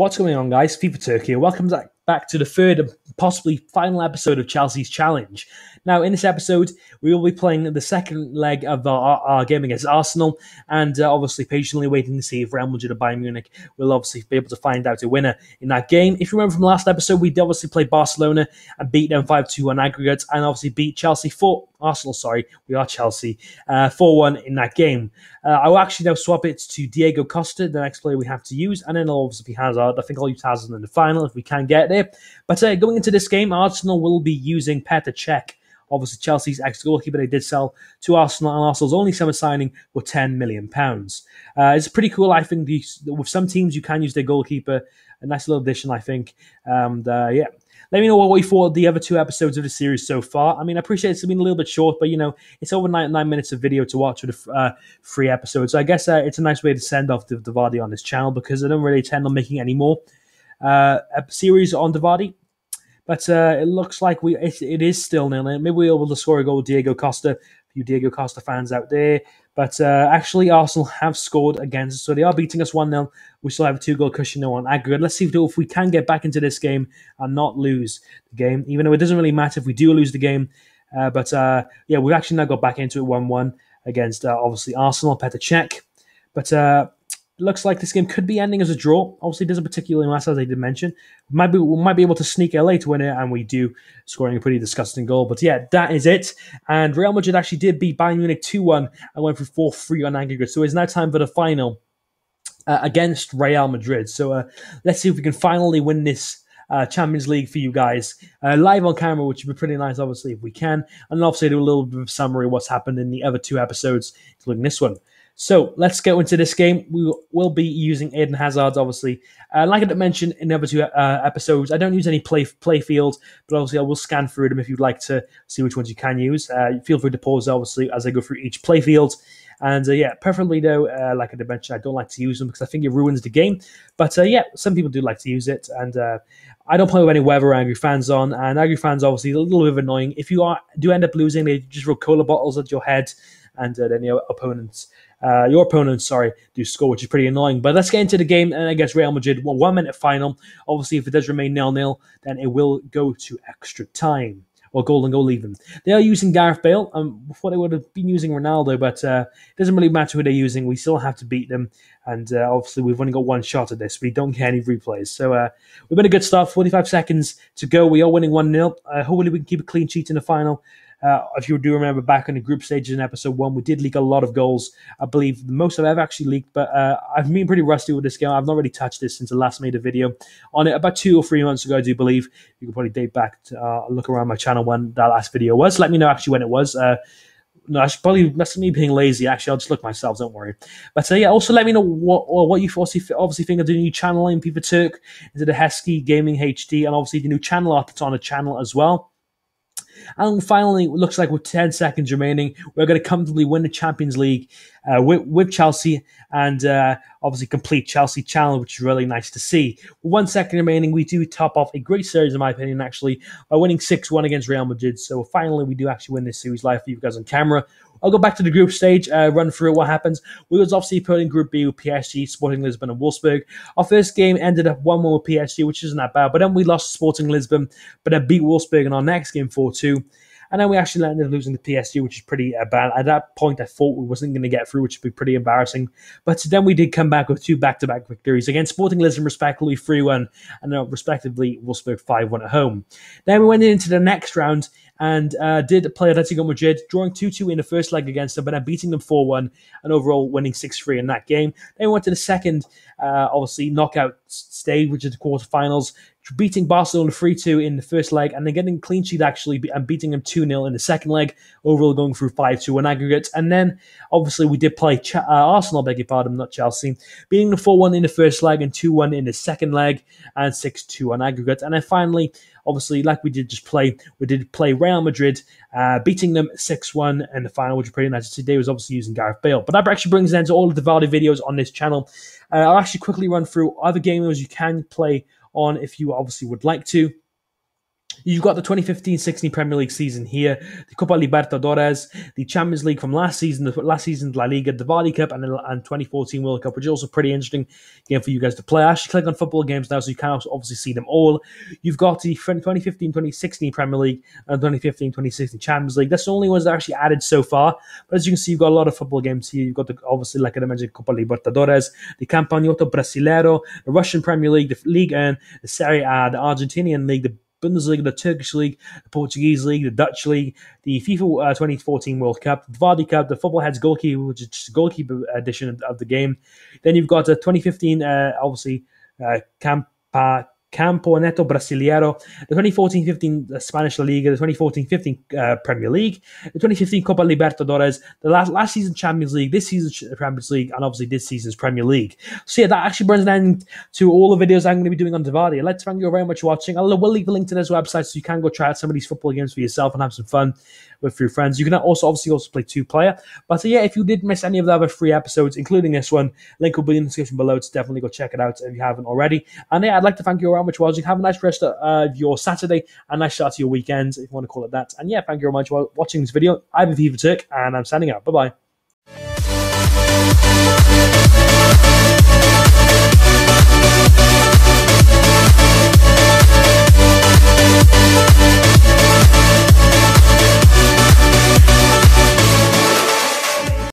What's going on, guys? FIFA Turkey here. Welcome back to the third and possibly final episode of Chelsea's Challenge. Now, in this episode, we will be playing the second leg of our game against Arsenal, and obviously patiently waiting to see if Real Madrid or Bayern Munich will obviously be able to find out a winner in that game. If you remember from last episode, we did obviously play Barcelona and beat them 5-2 on aggregate, and obviously beat Arsenal, we are Chelsea, 4-1 in that game. I will actually now swap it to Diego Costa, the next player we have to use, and then I'll obviously be Hazard. I think I'll use Hazard in the final if we can get there. But going into this game, Arsenal will be using Petr Cech, obviously Chelsea's ex-goalkeeper. They did sell to Arsenal, and Arsenal's only summer signing for £10 million. It's pretty cool, I think. With some teams, you can use their goalkeeper. A nice little addition, I think. Yeah. Let me know what you thought of the other two episodes of the series so far. I mean, I appreciate it's been a little bit short, but, it's over 9 minutes of video to watch with 3 episodes. So I guess it's a nice way to send off Vardy on this channel, because I don't really intend on making any more series on Vardy. But it looks like it is still 0-0. Maybe we'll be able to score a goal with Diego Costa. A few Diego Costa fans out there. But actually, Arsenal have scored against us, so they are beating us 1-0. We still have a 2-goal cushion now on aggregate. Let's see if we can get back into this game and not lose the game, even though it doesn't really matter if we do lose the game. Yeah, we've actually now got back into it 1-1 against, obviously, Arsenal, Petr Cech. But it looks like this game could be ending as a draw. Obviously, it doesn't particularly matter, as I did mention. We might be able to sneak LA to win it, and we do, scoring a pretty disgusting goal. But yeah, that is it. And Real Madrid actually did beat Bayern Munich 2-1 and went for 4-3 on aggregate. So it's now time for the final against Real Madrid. So let's see if we can finally win this Champions League for you guys live on camera, which would be pretty nice, obviously, if we can. And obviously do a little bit of a summary of what's happened in the other 2 episodes, including this one. So let's go into this game. We will be using Eden Hazard, obviously. Like I mentioned in the other 2 episodes, I don't use any play fields, but obviously I will scan through them if you'd like to see which ones you can use. Feel free to pause, obviously, as I go through each play field. And yeah, preferably though, like I mentioned, I don't like to use them because I think it ruins the game. But yeah, some people do like to use it. And I don't play with any weather or angry fans on. And angry fans, obviously, a little bit annoying. If you do end up losing, they just throw cola bottles at your head. And then your opponents do score, which is pretty annoying. But let's get into the game against Real Madrid. 1 minute final. Obviously, if it does remain 0-0, then it will go to extra time, or golden goal even. They are using Gareth Bale. Before they would have been using Ronaldo, but it doesn't really matter who they're using. We still have to beat them. And obviously, we've only got 1 shot at this. We don't get any replays. So we've been a good start. 45 seconds to go. We are winning 1-0. Hopefully, we can keep a clean sheet in the final. If you do remember back in the group stages in episode 1, we did leak a lot of goals. I believe the most I've ever actually leaked, but I've been pretty rusty with this game. I've not really touched this since I last made a video on it about 2 or 3 months ago, I do believe. You can probably date back to look around my channel when that last video was. Let me know actually when it was. No, that's me being lazy. Actually, I'll just look myself, don't worry. But yeah, also let me know what you obviously think of the new channel in FIFA Turk, into the Heskey Gaming HD, and obviously the new channel art that's on the channel as well. And finally, it looks like with 10 seconds remaining, we're going to comfortably win the Champions League with Chelsea and obviously complete Chelsea challenge, which is really nice to see. With 1 second remaining, we do top off a great series, in my opinion, actually, by winning 6-1 against Real Madrid. So finally, we do actually win this series live for you guys on camera. I'll go back to the group stage, run through what happens. We was obviously put in Group B with PSG, Sporting Lisbon, and Wolfsburg. Our first game ended up 1-1 with PSG, which isn't that bad. But then we lost Sporting Lisbon, but then beat Wolfsburg in our next game 4-2. And then we actually ended up losing to PSG, which is pretty bad. At that point, I thought we wasn't going to get through, which would be pretty embarrassing. But then we did come back with 2 back-to-back victories against Sporting Lisbon, respectively 3-1, and respectively Wolfsburg 5-1 at home. Then we went into the next round and did play Atletico Madrid, drawing 2-2 in the first leg against them, but then beating them 4-1 and overall winning 6-3 in that game. Then we went to the second, obviously, knockout stage, which is the quarterfinals, beating Barcelona 3-2 in the first leg, and then getting a clean sheet actually, and beating them 2-0 in the second leg, overall going through 5-2 in aggregate. And then, obviously, we did play Arsenal, beg your pardon, not Chelsea, beating them 4-1 in the first leg and 2-1 in the second leg, and 6-2 on aggregate. And then finally, obviously, like we did play Real Madrid, beating them 6-1 in the final, which was pretty nice. Today was obviously using Gareth Bale. But that actually brings an end to all of the Vardy videos on this channel. I'll actually quickly run through other game modes you can play on if you obviously would like to. You've got the 2015-16 Premier League season here, the Copa Libertadores, the Champions League from last season, La Liga, the Vardy Cup, and 2014 World Cup, which is also a pretty interesting game for you guys to play. I actually click on football games now, so you can obviously see them all. You've got the 2015-2016 Premier League and 2015-2016 Champions League. That's the only ones that are actually added so far. But as you can see, you've got a lot of football games here. You've got, obviously, like I mentioned, Copa Libertadores, the Campeonato Brasileiro, the Russian Premier League, the Ligue 1, the Serie A, the Argentinian League, the Bundesliga, the Turkish League, the Portuguese League, the Dutch League, the FIFA 2014 World Cup, the Vardy Cup, the Football Heads Goalkeeper, which is just a goalkeeper edition of the game. Then you've got 2015, obviously, Campeonato Brasileiro, the 2014-15 Spanish La Liga, the 2014-15 Premier League, the 2015 Copa Libertadores, the last season Champions League, this season's Champions League, and obviously this season's Premier League. So yeah, that actually brings an end to all the videos I'm going to be doing on Vardy. I'd like to thank you very much for watching. I will leave a link to this website so you can go try out some of these football games for yourself and have some fun with your friends. You can also play 2-player. But yeah, if you did miss any of the other 3 episodes, including this one, link will be in the description below. So definitely go check it out if you haven't already. And yeah, I'd like to thank you very much for watching. Have a nice rest of your Saturday, a nice start to your weekend, if you want to call it that. And yeah, thank you very much for watching this video. I've been FIFA Turk, and I'm signing out. Bye-bye.